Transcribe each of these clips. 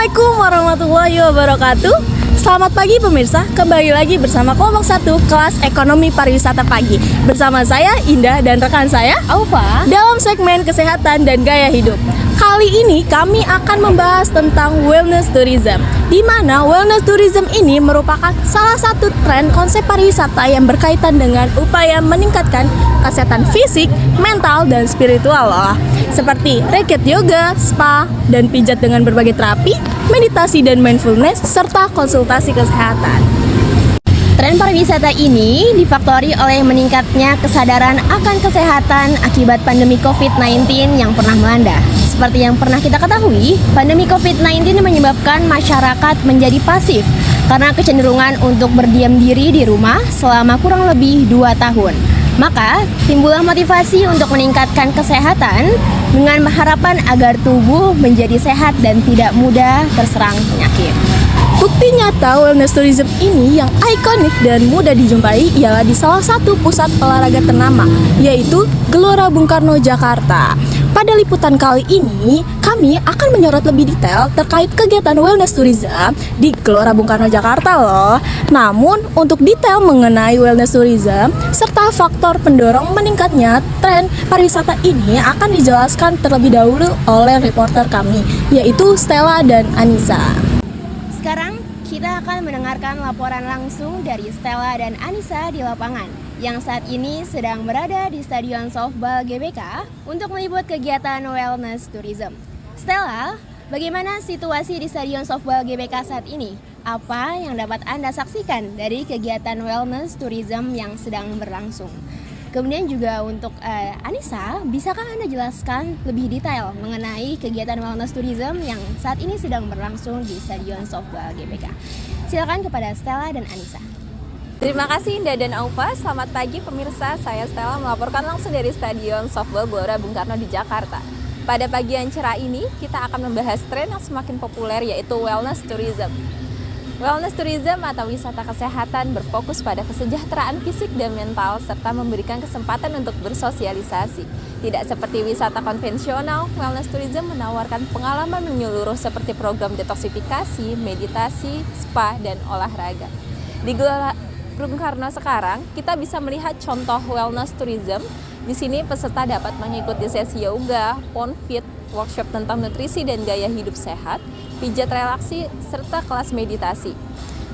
Assalamualaikum warahmatullahi wabarakatuh. Selamat pagi pemirsa, kembali lagi bersama kelompok 1 kelas ekonomi pariwisata pagi. Bersama saya Indah dan rekan saya Aufa dalam segmen kesehatan dan gaya hidup. Kali ini kami akan membahas tentang wellness tourism, di mana wellness tourism ini merupakan salah satu tren konsep pariwisata yang berkaitan dengan upaya meningkatkan kesehatan fisik, mental, dan spiritual loh. Seperti raket yoga, spa, dan pijat dengan berbagai terapi, meditasi dan mindfulness, serta konsultasi kesehatan. Tren pariwisata ini difaktori oleh meningkatnya kesadaran akan kesehatan akibat pandemi COVID-19 yang pernah melanda. Seperti yang pernah kita ketahui, pandemi COVID-19 menyebabkan masyarakat menjadi pasif karena kecenderungan untuk berdiam diri di rumah selama kurang lebih 2 tahun. Maka, timbullah motivasi untuk meningkatkan kesehatan dengan harapan agar tubuh menjadi sehat dan tidak mudah terserang penyakit. Bukti nyata wellness tourism ini yang ikonik dan mudah dijumpai ialah di salah satu pusat olahraga ternama, yaitu Gelora Bung Karno, Jakarta. Pada liputan kali ini, kami akan menyorot lebih detail terkait kegiatan wellness tourism di Gelora Bung Karno, Jakarta loh. Namun, untuk detail mengenai wellness tourism serta faktor pendorong meningkatnya tren pariwisata ini akan dijelaskan terlebih dahulu oleh reporter kami, yaitu Stella dan Anissa. Sekarang kita akan mendengarkan laporan langsung dari Stella dan Anissa di lapangan yang saat ini sedang berada di Stadion Softball GBK untuk meliput kegiatan wellness tourism. Stella, bagaimana situasi di Stadion Softball GBK saat ini? Apa yang dapat Anda saksikan dari kegiatan wellness tourism yang sedang berlangsung? Kemudian juga untuk Anissa, bisakah Anda jelaskan lebih detail mengenai kegiatan wellness tourism yang saat ini sedang berlangsung di Stadion Softball GBK? Silakan kepada Stella dan Anissa. Terima kasih Indah dan Aufa. Selamat pagi pemirsa, saya Stella melaporkan langsung dari Stadion Softball Gelora Bung Karno di Jakarta. Pada pagi yang cerah ini, kita akan membahas tren yang semakin populer yaitu wellness tourism. Wellness tourism atau wisata kesehatan berfokus pada kesejahteraan fisik dan mental serta memberikan kesempatan untuk bersosialisasi. Tidak seperti wisata konvensional, wellness tourism menawarkan pengalaman menyeluruh seperti program detoksifikasi, meditasi, spa, dan olahraga. Di Gelora Bung Karno sekarang, kita bisa melihat contoh wellness tourism. Di sini peserta dapat mengikuti sesi yoga, pon fit, workshop tentang nutrisi dan gaya hidup sehat, pijat relaksi, serta kelas meditasi.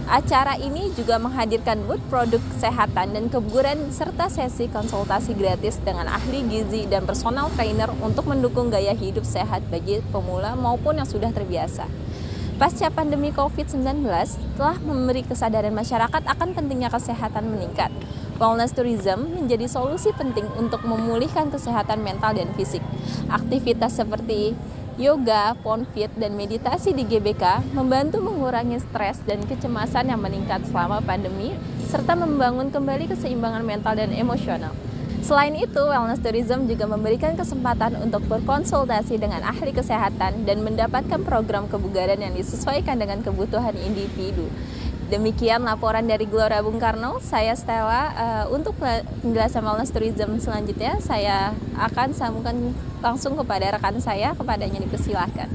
Acara ini juga menghadirkan booth produk kesehatan dan kebugaran serta sesi konsultasi gratis dengan ahli gizi dan personal trainer untuk mendukung gaya hidup sehat bagi pemula maupun yang sudah terbiasa. Pasca pandemi COVID-19 telah memberi kesadaran masyarakat akan pentingnya kesehatan meningkat. Wellness tourism menjadi solusi penting untuk memulihkan kesehatan mental dan fisik. Aktivitas seperti yoga, pon fit, dan meditasi di GBK membantu mengurangi stres dan kecemasan yang meningkat selama pandemi, serta membangun kembali keseimbangan mental dan emosional. Selain itu, wellness tourism juga memberikan kesempatan untuk berkonsultasi dengan ahli kesehatan dan mendapatkan program kebugaran yang disesuaikan dengan kebutuhan individu. Demikian laporan dari Gelora Bung Karno. Saya Stella. Untuk penjelasan wellness tourism selanjutnya, saya akan sambungkan langsung kepada rekan saya, kepadanya dipersilahkan.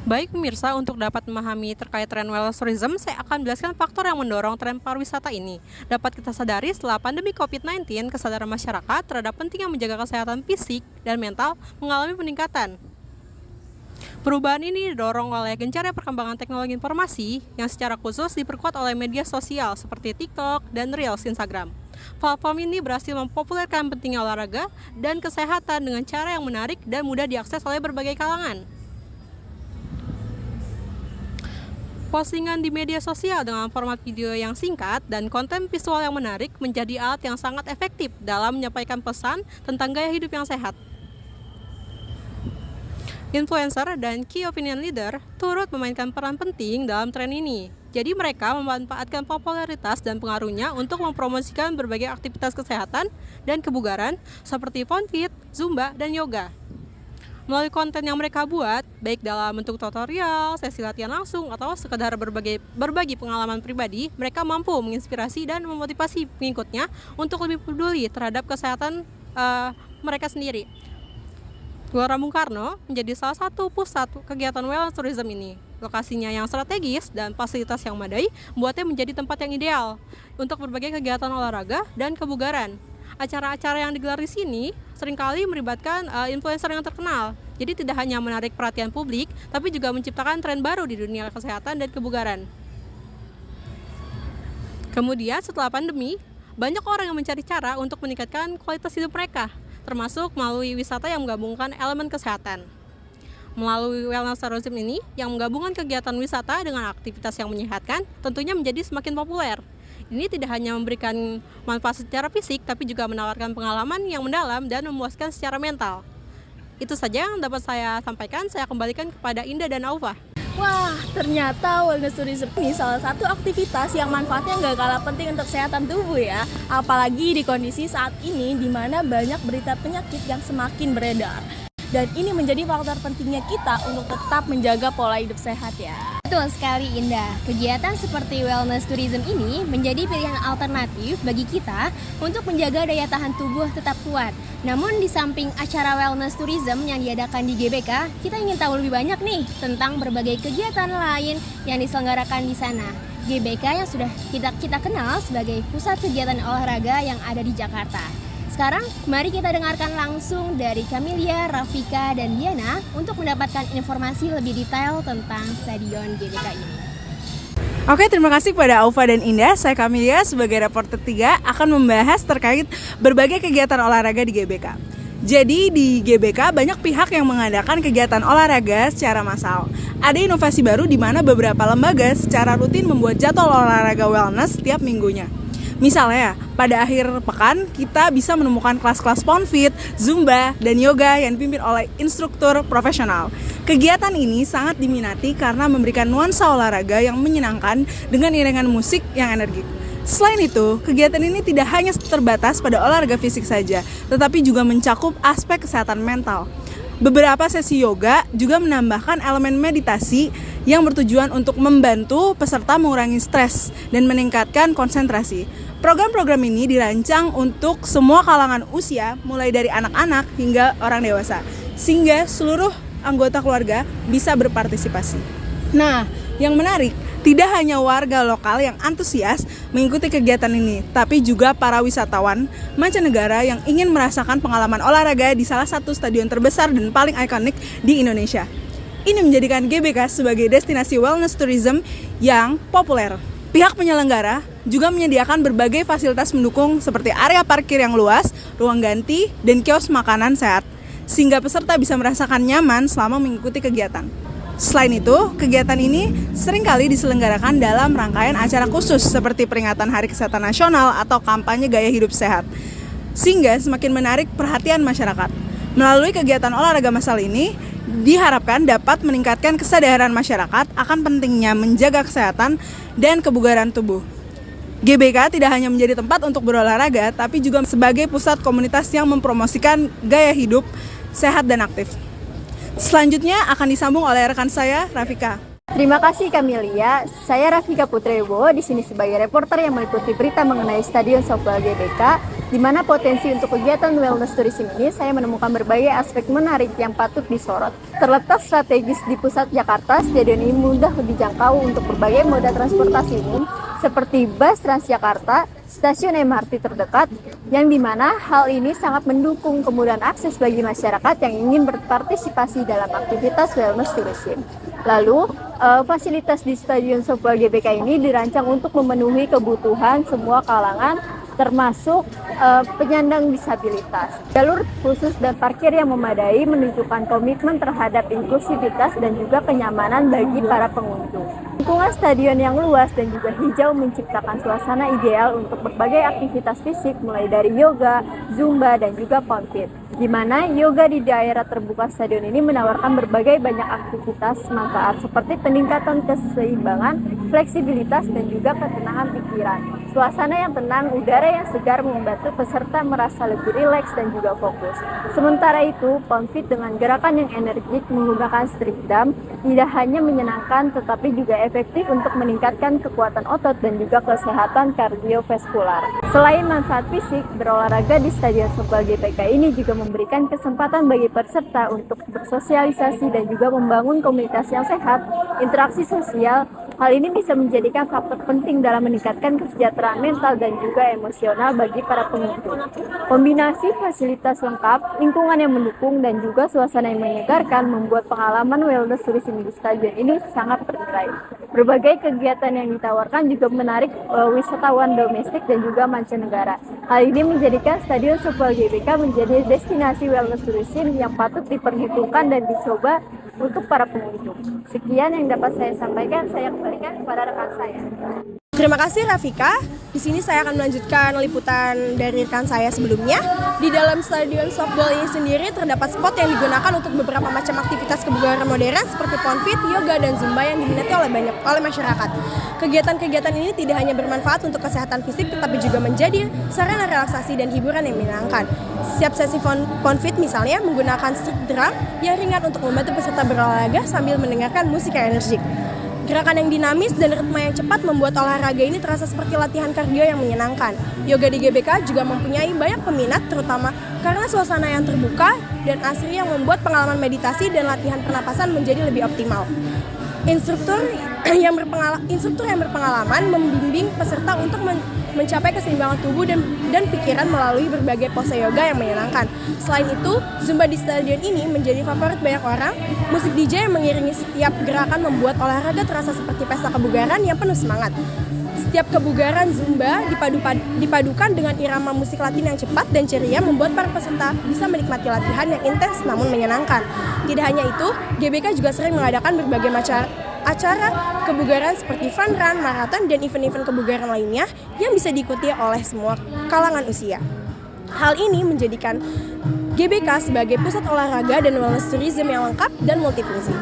Baik pemirsa, untuk dapat memahami terkait tren wellness tourism, saya akan menjelaskan faktor yang mendorong tren pariwisata ini. Dapat kita sadari setelah pandemi COVID-19, kesadaran masyarakat terhadap pentingnya menjaga kesehatan fisik dan mental mengalami peningkatan. Perubahan ini didorong oleh gencarnya perkembangan teknologi informasi yang secara khusus diperkuat oleh media sosial seperti TikTok dan Reels Instagram. Platform ini berhasil mempopulerkan pentingnya olahraga dan kesehatan dengan cara yang menarik dan mudah diakses oleh berbagai kalangan. Postingan di media sosial dengan format video yang singkat dan konten visual yang menarik menjadi alat yang sangat efektif dalam menyampaikan pesan tentang gaya hidup yang sehat. Influencer dan key opinion leader turut memainkan peran penting dalam tren ini. Jadi mereka memanfaatkan popularitas dan pengaruhnya untuk mempromosikan berbagai aktivitas kesehatan dan kebugaran seperti pon fit, zumba, dan yoga. Melalui konten yang mereka buat, baik dalam bentuk tutorial, sesi latihan langsung, atau sekedar berbagi pengalaman pribadi, mereka mampu menginspirasi dan memotivasi pengikutnya untuk lebih peduli terhadap kesehatan mereka sendiri. Gelora Bung Karno menjadi salah satu pusat kegiatan wellness tourism ini. Lokasinya yang strategis dan fasilitas yang memadai membuatnya menjadi tempat yang ideal untuk berbagai kegiatan olahraga dan kebugaran. Acara-acara yang digelar di sini seringkali melibatkan influencer yang terkenal. Jadi tidak hanya menarik perhatian publik, tapi juga menciptakan tren baru di dunia kesehatan dan kebugaran. Kemudian setelah pandemi, banyak orang yang mencari cara untuk meningkatkan kualitas hidup mereka, termasuk melalui wisata yang menggabungkan elemen kesehatan. Melalui wellness tourism ini, yang menggabungkan kegiatan wisata dengan aktivitas yang menyehatkan, tentunya menjadi semakin populer. Ini tidak hanya memberikan manfaat secara fisik, tapi juga menawarkan pengalaman yang mendalam dan memuaskan secara mental. Itu saja yang dapat saya sampaikan, saya kembalikan kepada Indah dan Aufa. Wah, ternyata wellness tourism ini salah satu aktivitas yang manfaatnya nggak kalah penting untuk kesehatan tubuh ya. Apalagi di kondisi saat ini di mana banyak berita penyakit yang semakin beredar. Dan ini menjadi faktor pentingnya kita untuk tetap menjaga pola hidup sehat ya. Betul sekali Indah, kegiatan seperti wellness tourism ini menjadi pilihan alternatif bagi kita untuk menjaga daya tahan tubuh tetap kuat. Namun di samping acara wellness tourism yang diadakan di GBK, kita ingin tahu lebih banyak nih tentang berbagai kegiatan lain yang diselenggarakan di sana. GBK yang sudah kita kenal sebagai pusat kegiatan olahraga yang ada di Jakarta. Sekarang, mari kita dengarkan langsung dari Camelia, Rafika, dan Diana untuk mendapatkan informasi lebih detail tentang Stadion GBK ini. Oke, terima kasih kepada Aufa dan Indah. Saya Camelia sebagai reporter 3 akan membahas terkait berbagai kegiatan olahraga di GBK. Jadi di GBK banyak pihak yang mengadakan kegiatan olahraga secara massal. Ada inovasi baru di mana beberapa lembaga secara rutin membuat jadwal olahraga wellness setiap minggunya. Misalnya, pada akhir pekan kita bisa menemukan kelas-kelas Poundfit, Zumba, dan yoga yang dipimpin oleh instruktur profesional. Kegiatan ini sangat diminati karena memberikan nuansa olahraga yang menyenangkan dengan iringan musik yang energik. Selain itu, kegiatan ini tidak hanya terbatas pada olahraga fisik saja, tetapi juga mencakup aspek kesehatan mental. Beberapa sesi yoga juga menambahkan elemen meditasi yang bertujuan untuk membantu peserta mengurangi stres dan meningkatkan konsentrasi. Program-program ini dirancang untuk semua kalangan usia, mulai dari anak-anak hingga orang dewasa, sehingga seluruh anggota keluarga bisa berpartisipasi. Nah, yang menarik, tidak hanya warga lokal yang antusias mengikuti kegiatan ini, tapi juga para wisatawan mancanegara yang ingin merasakan pengalaman olahraga di salah satu stadion terbesar dan paling ikonik di Indonesia. Ini menjadikan GBK sebagai destinasi wellness tourism yang populer. Pihak penyelenggara juga menyediakan berbagai fasilitas mendukung seperti area parkir yang luas, ruang ganti, dan kios makanan sehat, sehingga peserta bisa merasakan nyaman selama mengikuti kegiatan. Selain itu, kegiatan ini seringkali diselenggarakan dalam rangkaian acara khusus seperti peringatan Hari Kesehatan Nasional atau kampanye gaya hidup sehat, sehingga semakin menarik perhatian masyarakat. Melalui kegiatan olahraga massal ini, diharapkan dapat meningkatkan kesadaran masyarakat akan pentingnya menjaga kesehatan dan kebugaran tubuh. GBK tidak hanya menjadi tempat untuk berolahraga, tapi juga sebagai pusat komunitas yang mempromosikan gaya hidup sehat dan aktif. Selanjutnya akan disambung oleh rekan saya, Rafika. Terima kasih Camelia, saya Rafika Putrebo di sini sebagai reporter yang meliputi berita mengenai Stadion Softball GBK, di mana potensi untuk kegiatan wellness tourism ini saya menemukan berbagai aspek menarik yang patut disorot. Terletak strategis di pusat Jakarta, stadion ini mudah dijangkau untuk berbagai moda transportasi umum seperti bus Transjakarta, stasiun MRT terdekat, yang dimana hal ini sangat mendukung kemudahan akses bagi masyarakat yang ingin berpartisipasi dalam aktivitas wellness tourism. Lalu, fasilitas di Stadion Softball GBK ini dirancang untuk memenuhi kebutuhan semua kalangan, termasuk penyandang disabilitas. Jalur khusus dan parkir yang memadai menunjukkan komitmen terhadap inklusivitas dan juga kenyamanan bagi para pengunjung. Lingkungan stadion yang luas dan juga hijau menciptakan suasana ideal untuk berbagai aktivitas fisik mulai dari yoga, zumba, dan juga poundfit. Di mana yoga di daerah terbuka stadion ini menawarkan berbagai banyak aktivitas manfaat seperti peningkatan keseimbangan, fleksibilitas, dan juga ketenangan pikiran. Suasana yang tenang, udara udara yang segar membantu peserta merasa lebih rileks dan juga fokus. Sementara itu, PONFIT dengan gerakan yang energik menggunakan strip drum tidak hanya menyenangkan tetapi juga efektif untuk meningkatkan kekuatan otot dan juga kesehatan kardiovaskular. Selain manfaat fisik, berolahraga di Stadion Softball GBK ini juga memberikan kesempatan bagi peserta untuk bersosialisasi dan juga membangun komunitas yang sehat, interaksi sosial. Hal ini bisa menjadikan faktor penting dalam meningkatkan kesejahteraan mental dan juga emosional bagi para pengunjung. Kombinasi fasilitas lengkap, lingkungan yang mendukung, dan juga suasana yang menyegarkan membuat pengalaman wellness tourism di stadion ini sangat bernilai. Berbagai kegiatan yang ditawarkan juga menarik wisatawan domestik dan juga mancanegara. Hal ini menjadikan Stadion Softball GBK menjadi destinasi wellness tourism yang patut diperhitungkan dan dicoba untuk para pengunjung. Sekian yang dapat saya sampaikan, saya kembalikan kepada rekan saya. Terima kasih Rafika. Di sini saya akan melanjutkan liputan dari rekan saya sebelumnya. Di dalam Stadion Softball ini sendiri terdapat spot yang digunakan untuk beberapa macam aktivitas kebugaran modern seperti PONFIT, yoga, dan zumba yang diminati oleh masyarakat. Kegiatan-kegiatan ini tidak hanya bermanfaat untuk kesehatan fisik tetapi juga menjadi sarana relaksasi dan hiburan yang menyenangkan. Setiap sesi PONFIT misalnya menggunakan strip drum yang ringan untuk membantu peserta berolahraga sambil mendengarkan musik yang energik. Gerakan yang dinamis dan ritme yang cepat membuat olahraga ini terasa seperti latihan kardio yang menyenangkan. Yoga di GBK juga mempunyai banyak peminat, terutama karena suasana yang terbuka dan asri yang membuat pengalaman meditasi dan latihan pernapasan menjadi lebih optimal. Instruktur yang berpengalaman membimbing peserta untuk mencapai keseimbangan tubuh dan pikiran melalui berbagai pose yoga yang menyenangkan. Selain itu, zumba di stadion ini menjadi favorit banyak orang. Musik DJ yang mengiringi setiap gerakan membuat olahraga terasa seperti pesta kebugaran yang penuh semangat. Setiap kebugaran zumba dipadukan dengan irama musik Latin yang cepat dan ceria membuat para peserta bisa menikmati latihan yang intens namun menyenangkan. Tidak hanya itu, GBK juga sering mengadakan berbagai macam acara kebugaran seperti fun run, maraton, dan event-event kebugaran lainnya yang bisa diikuti oleh semua kalangan usia. Hal ini menjadikan GBK sebagai pusat olahraga dan wellness tourism yang lengkap dan multifungsi.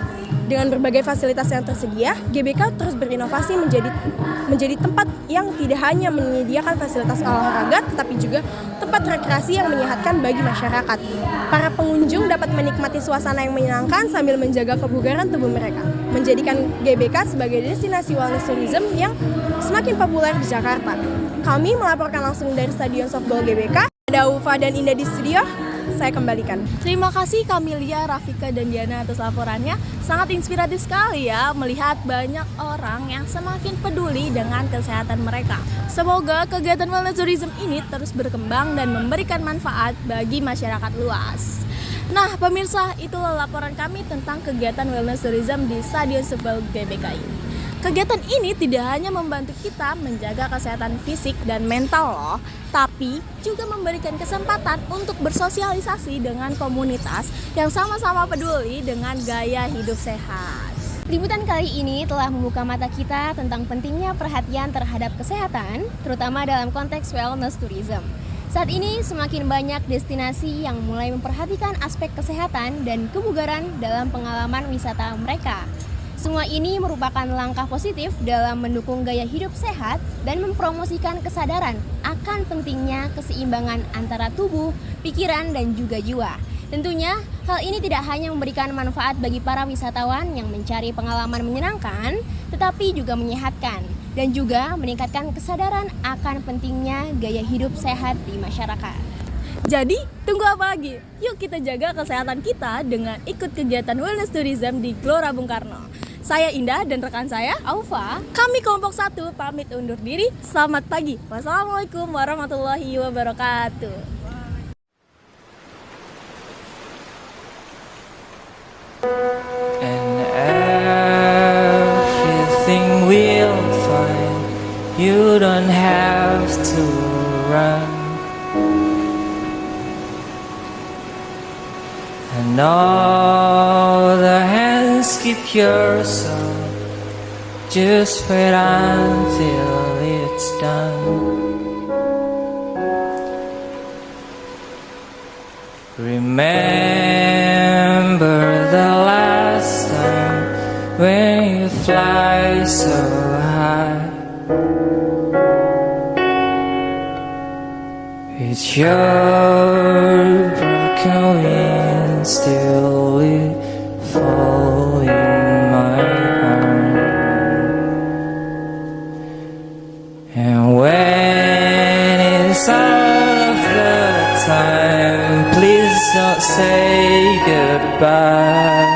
Dengan berbagai fasilitas yang tersedia, GBK terus berinovasi menjadi tempat yang tidak hanya menyediakan fasilitas olahraga, tetapi juga tempat rekreasi yang menyehatkan bagi masyarakat. Para pengunjung dapat menikmati suasana yang menyenangkan sambil menjaga kebugaran tubuh mereka, menjadikan GBK sebagai destinasi wellness tourism yang semakin populer di Jakarta. Kami melaporkan langsung dari Stadion Softball GBK. Ada Ufa dan Indah di studio. Saya kembalikan. Terima kasih Kamilia, Rafika, dan Diana atas laporannya. Sangat inspiratif sekali ya melihat banyak orang yang semakin peduli dengan kesehatan mereka. Semoga kegiatan wellness tourism ini terus berkembang dan memberikan manfaat bagi masyarakat luas. Nah pemirsa, itulah laporan kami tentang kegiatan wellness tourism di Stadion Softball GBK ini. Kegiatan ini tidak hanya membantu kita menjaga kesehatan fisik dan mental loh, tapi juga memberikan kesempatan untuk bersosialisasi dengan komunitas yang sama-sama peduli dengan gaya hidup sehat. Liputan kali ini telah membuka mata kita tentang pentingnya perhatian terhadap kesehatan, terutama dalam konteks wellness tourism. Saat ini semakin banyak destinasi yang mulai memperhatikan aspek kesehatan dan kebugaran dalam pengalaman wisata mereka. Semua ini merupakan langkah positif dalam mendukung gaya hidup sehat dan mempromosikan kesadaran akan pentingnya keseimbangan antara tubuh, pikiran, dan juga jiwa. Tentunya, hal ini tidak hanya memberikan manfaat bagi para wisatawan yang mencari pengalaman menyenangkan, tetapi juga menyehatkan dan juga meningkatkan kesadaran akan pentingnya gaya hidup sehat di masyarakat. Jadi, tunggu apa lagi? Yuk kita jaga kesehatan kita dengan ikut kegiatan wellness tourism di Gelora Bung Karno. Saya Indah dan rekan saya, Aufa. Kami kelompok 1 pamit undur diri. Selamat pagi. Wassalamualaikum warahmatullahi wabarakatuh. And everything will fine. You don't have to run. And all the hands keep your song. Just wait until it's done. Remember the last time when you fly so high. It's your broken wings still fall in my arms. And when it's out of the time, please don't say goodbye.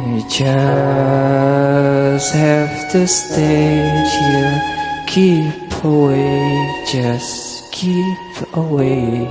You just have to stay here. Keep away, just keep away.